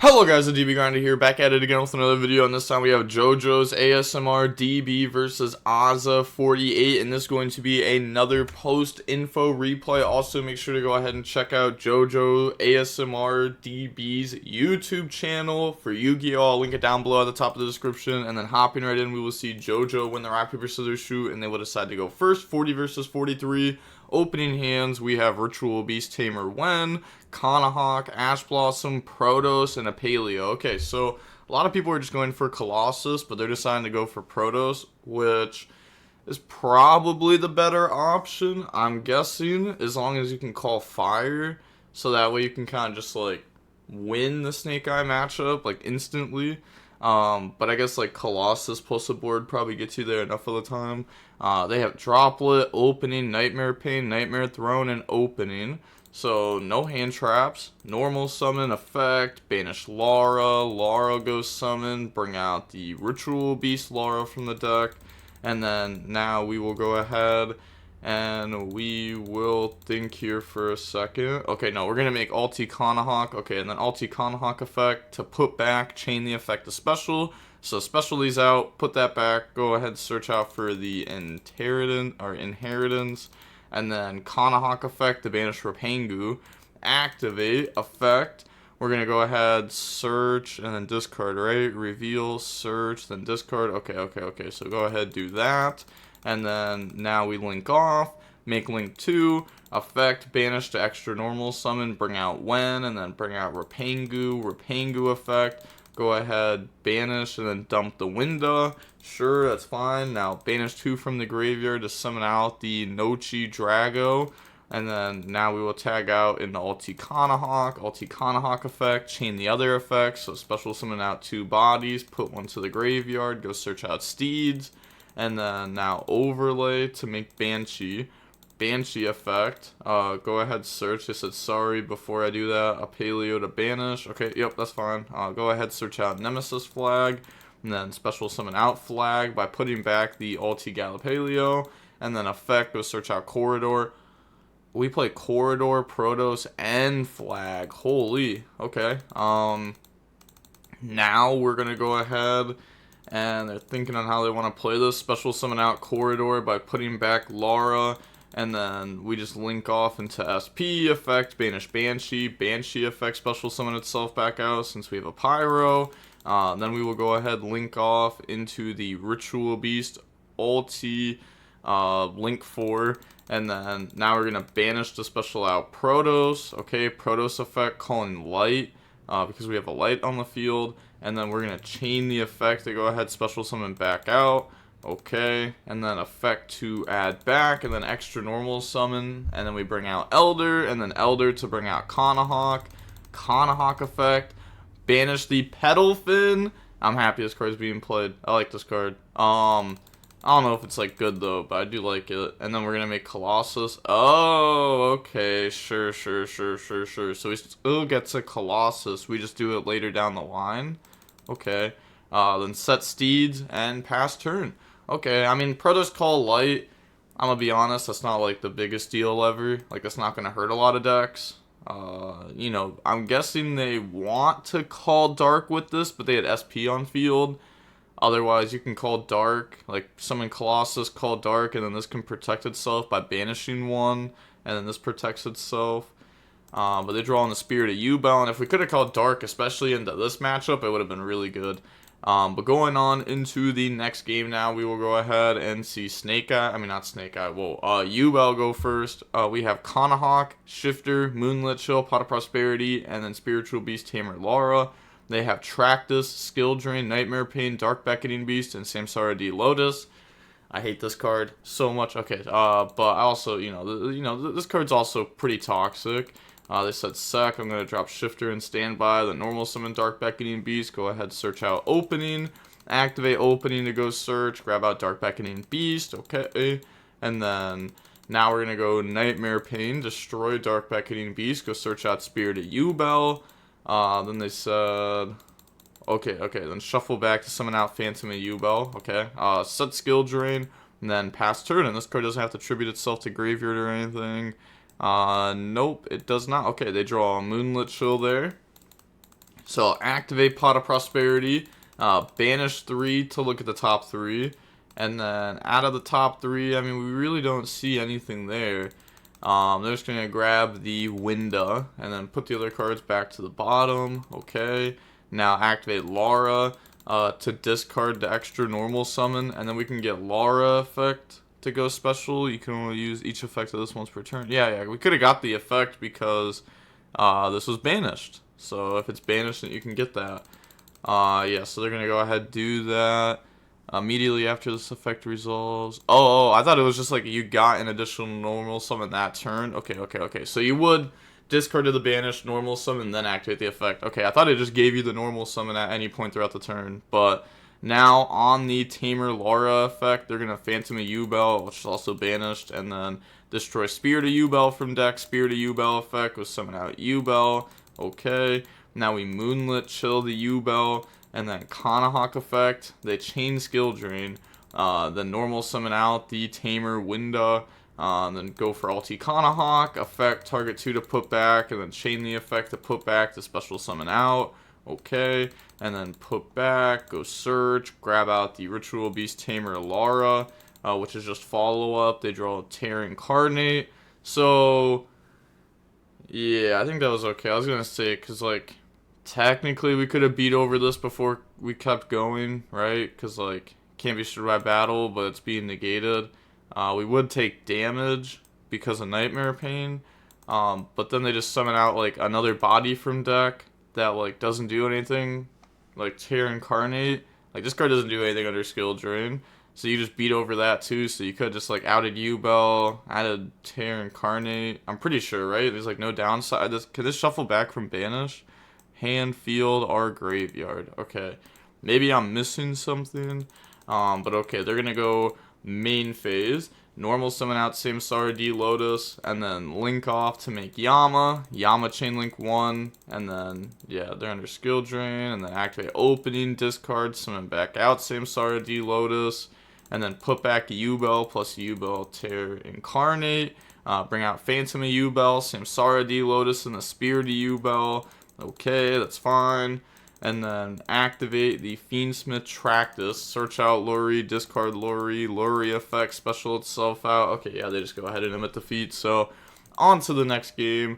Hello guys, the DB Grinder here, back at it again with another video, and this time we have JoJo's ASMR DB versus Ozza48, and this is going to be another post-info replay. Also, make sure to go ahead and check out JoJo ASMR DB's YouTube channel for Yu-Gi-Oh! I'll link it down below at the top of the description, and then hopping right in, we will see JoJo win the rock, paper, scissors, shoot, and they will decide to go first, 40 versus 43. Opening hands, we have Ritual Beast Tamer Wen, Kanahawk, Ash Blossom, Protos, and a Paleo. Okay, so a lot of people are just going for Colossus, but they're deciding to go for Protos, which is probably the better option, I'm guessing, as long as you can call Fire, so that way you can kind of just, like, win the Snake Eye matchup, like, instantly. But I guess, like, Colossus plus a board probably gets you there enough of the time. They have Droplet, Opening, Nightmare Pain, Nightmare Throne, and Opening. So, no hand traps, normal summon effect, banish Lara goes summon, bring out the Ritual Beast Lara from the deck, and then now we will go ahead and we will think here for a second. Okay, no, we're going to make Ulti Kanahawk, okay, and then Ulti Kanahawk effect to put back, chain the effect to special. So special these out, put that back, go ahead, search out for the inheritance. And then Kanahawk effect to banish Rapangu. Activate effect. We're going to go ahead, search, and then discard, right? Reveal, search, then discard. Okay. So go ahead, do that. And then now we link off. Make link 2. Effect, banish to extra normal summon. Bring out Wen, and then bring out Rapangu. Rapangu effect. Go ahead, banish, and then dump the window. Sure, that's fine. Now, banish 2 from the graveyard to summon out the Nochi Drago. And then now we will tag out in the Ulti Kanahawk effect, chain the other effects. So special summon out 2 bodies, put 1 to the graveyard, go search out Steeds. And then now overlay to make Banshee effect. Go ahead, search. I said sorry before I do that. A Paleo to banish. Okay, yep, that's fine. Go ahead, search out Nemesis flag, and then special summon out flag by putting back the Ulti Galapaleo, and then effect, go search out Corridor. We play Corridor, Protos, and flag. Holy, okay. Now we're gonna go ahead, and they're thinking on how they want to play this. Special summon out Corridor by putting back Lara. And then we just link off into SP effect, banish Banshee effect, special summon itself back out since we have a Pyro. Then we will go ahead, link off into the Ritual Beast Ulti, link 4. And then now we're going to banish the special out Protos. Okay, Protos effect, calling Light, because we have a Light on the field. And then we're going to chain the effect to go ahead, special summon back out. Okay, and then effect to add back, and then extra normal summon, and then we bring out Elder, and then Elder to bring out Kanahawk effect, banish the Petal Fin. I'm happy this card is being played. I like this card. I don't know if it's like good though, but I do like it. And then we're gonna make Colossus. Oh, okay, sure. So we still get to Colossus. We just do it later down the line. Okay. Then set Steeds and pass turn. Okay, I mean, Protos call Light, I'm gonna be honest, that's not, like, the biggest deal ever. Like, that's not gonna hurt a lot of decks. You know, I'm guessing they want to call Dark with this, but they had SP on field. Otherwise, you can call Dark, like, summon Colossus, call Dark, and then this can protect itself by banishing 1, and then this protects itself. But they draw on the Spirit of Yubel, and if we could have called Dark, especially into this matchup, it would have been really good. But going on into the next game now, we will go ahead and see Yubel go first. We have Kanahawk, Shifter, Moonlit Chill, Pot of Prosperity, and then Spiritual Beast Tamer Lara. They have Tractus, Skill Drain, Nightmare Pain, Dark Beckoning Beast, and Samsara D Lotus. I hate this card so much. Okay, but I also, this card's also pretty toxic. They said sec, I'm going to drop Shifter and Standby, the normal summon Dark Beckoning Beast, go ahead, search out Opening, activate Opening to go search, grab out Dark Beckoning Beast, okay, and then now we're going to go Nightmare Pain, destroy Dark Beckoning Beast, go search out Spirit of Yubel. Then they said, okay, then shuffle back to summon out Phantom of Yubel, okay, set Skill Drain, and then pass turn, and this card doesn't have to tribute itself to graveyard or anything. Nope, it does not. Okay, they draw a Moonlit Chill there. So activate Pot of Prosperity, banish 3 to look at the top 3, and then out of the top 3, I mean, we really don't see anything there. They're just going to grab the window and then put the other cards back to the bottom. Okay, now activate Laura to discard the extra normal summon, and then we can get Laura effect to go special. You can only use each effect of this once per turn. Yeah, we could have got the effect because this was banished. So if it's banished, then you can get that. Yeah, so they're going to go ahead and do that. Immediately after this effect resolves. Oh, I thought it was just like you got an additional normal summon that turn. Okay. So you would discard to the banished normal summon, then activate the effect. Okay, I thought it just gave you the normal summon at any point throughout the turn. But now on the Tamer Laura effect, they're going to Phantom a Yubel, which is also banished, and then destroy Spirit of Yubel from deck. Spirit of Yubel effect was summon out Yubel. Okay, now we Moonlit Chill the Yubel. And then Kanahawk effect, they chain skill drain, then normal summon out the Tamer Winda, then go for ulti Kanahawk, effect target 2 to put back, and then chain the effect to put back to special summon out, okay, and then put back, go search, grab out the Ritual Beast Tamer Lara, which is just follow up, they draw Tear Incarnate, so, yeah, I think that was okay. I was gonna say, because, like, technically, we could have beat over this before we kept going, right? Because, like, can't be destroyed by battle, but it's being negated. We would take damage because of Nightmare Pain. But then they just summon out, like, another body from deck that, like, doesn't do anything. Like, Tear Incarnate. Like, this card doesn't do anything under Skill Drain. So you just beat over that, too. So you could just, like, outed Yubel, added Tear Incarnate. I'm pretty sure, right? There's, like, no downside. Could this shuffle back from Banish? Hand, field, or graveyard. Okay. Maybe I'm missing something. But okay, they're going to go main phase. Normal summon out Samsara D Lotus. And then link off to make Yama. Yama chain link 1. And then, yeah, they're under skill drain. And then activate opening, discard, summon back out Samsara D Lotus. And then put back Yubel plus Yubel Tear Incarnate. Bring out Phantom of Yubel, Samsara D Lotus, and the Spirit of Yubel. Okay, that's fine. And then activate the FiendSmith Tractus. Search out Luri, discard Luri, Luri effect, special itself out. Okay, yeah, they just go ahead and emit defeat. So, on to the next game.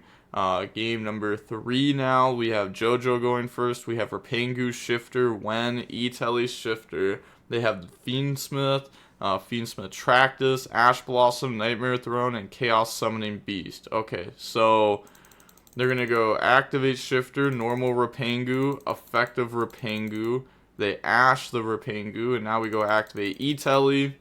Game number 3 now. We have JoJo going first. We have Rapangu Shifter, Wen, E-Telly Shifter. They have FiendSmith, FiendSmith Tractus, Ash Blossom, Nightmare Throne, and Chaos Summoning Beast. Okay, so they're going to go activate Shifter, normal Rapangu, effective Rapangu. They Ash the Rapangu, and now we go activate E-Telly.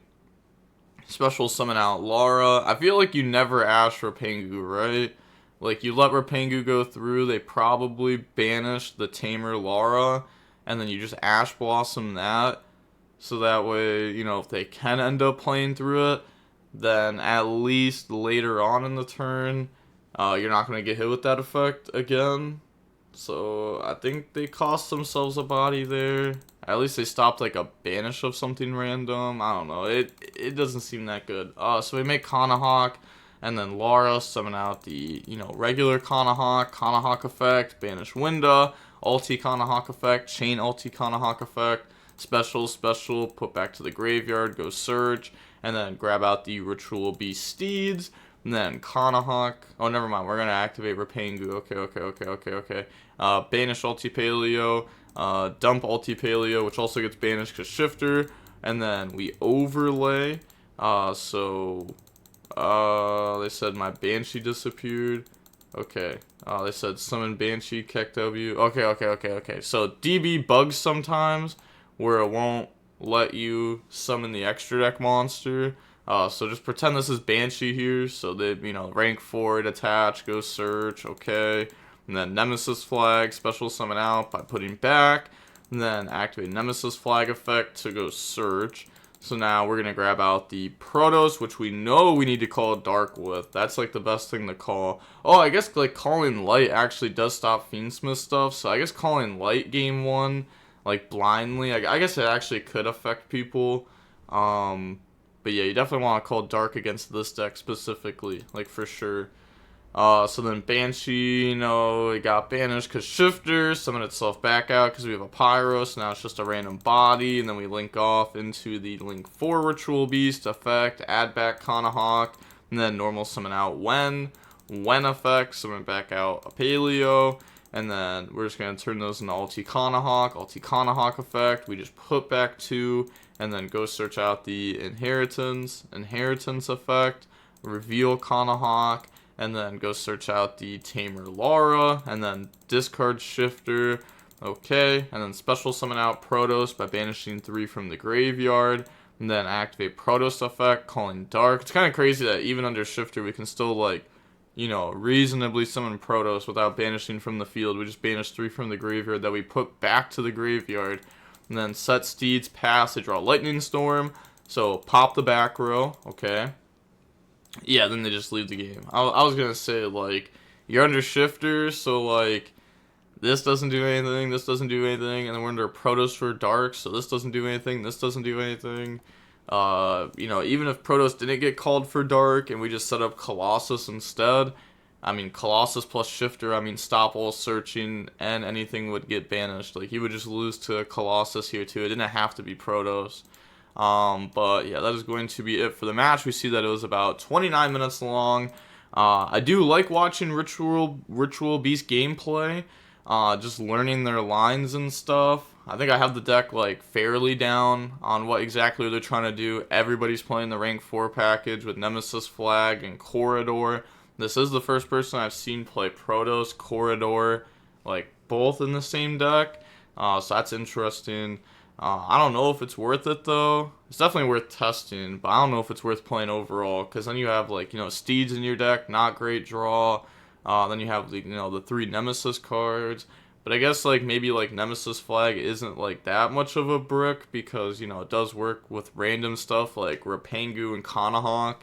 Special summon out Lara. I feel like you never Ash Rapangu, right? Like, you let Rapangu go through, they probably banish the Tamer Lara, and then you just Ash Blossom that. So that way, you know, if they can end up playing through it, then at least later on in the turn, you're not going to get hit with that effect again. So I think they cost themselves a body there. At least they stopped like a banish of something random. I don't know. It doesn't seem that good. So we make Kanahawk, and then Lara summon out the, you know, regular Kanahawk effect, banish Winda, ulti Kanahawk effect, chain ulti Kanahawk effect, special, put back to the graveyard, go search, and then grab out the Ritual Beast Steeds. And then Kanahawk. Oh, never mind. We're going to activate Rapangu. Okay. Banish Ulti Paleo. Dump Ulti Paleo, which also gets banished because Shifter. And then we overlay. They said my Banshee disappeared. Okay. They said summon Banshee, Keck W. Okay. So DB bugs sometimes where it won't let you summon the extra deck monster. So just pretend this is Banshee here. So they, you know, rank 4 it attach, go search, okay. And then Nemesis Flag, special summon out by putting back. And then activate Nemesis Flag effect to go search. So now we're going to grab out the Protos, which we know we need to call Dark with. That's like the best thing to call. Oh, I guess like calling Light actually does stop FiendSmith stuff. So I guess calling Light game 1, like blindly, I guess it actually could affect people. But yeah, you definitely want to call Dark against this deck specifically, like for sure. So then Banshee, it got banished because Shifter summoned itself back out because we have a Pyro, so now it's just a random body, and then we link off into the Link 4 Ritual Beast effect, add back Kanahawk, and then normal summon out When effect, summon back out a Paleo, and then we're just going to turn those into Ulti Kanahawk effect, we just put back 2, and then go search out the Inheritance effect, reveal Kanahawk, and then go search out the Tamer Lara, and then discard Shifter, okay, and then special summon out Protos by banishing 3 from the graveyard, and then activate Protos effect, calling Dark. It's kind of crazy that even under Shifter we can still, like, reasonably summon Protos without banishing from the field. We just banish 3 from the graveyard that we put back to the graveyard, and then set Steed's pass, they draw Lightning Storm, so pop the back row, okay. Yeah, then they just leave the game. I was gonna say, like, you're under Shifter, so, like, this doesn't do anything, this doesn't do anything, and then we're under Protos for Dark, so this doesn't do anything, this doesn't do anything. Even if Protos didn't get called for Dark, and we just set up Colossus instead, I mean, Colossus plus Shifter, I mean, stop all searching, and anything would get banished. Like, he would just lose to Colossus here, too. It didn't have to be Protos. But yeah, that is going to be it for the match. We see that it was about 29 minutes long. I do like watching Ritual Beast gameplay, just learning their lines and stuff. I think I have the deck like fairly down on what exactly they're trying to do. Everybody's playing the rank 4 package with Nemesis Flag and Corridor. This is the first person I've seen play Protos, Corridor, like both in the same deck. So that's interesting. I don't know if it's worth it though. It's definitely worth testing, but I don't know if it's worth playing overall, because then you have like, Steeds in your deck, not great draw. Then you have the 3 Nemesis cards. But I guess like maybe like Nemesis Flag isn't like that much of a brick, because it does work with random stuff like Rapangu and Kanahawk.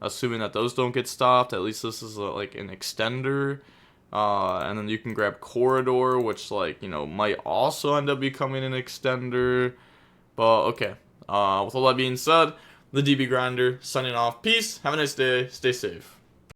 Assuming that those don't get stopped, at least this is like an extender. And then you can grab Corridor, which might also end up becoming an extender. But okay, with all that being said, the DB Grinder signing off. Peace, have a nice day, stay safe.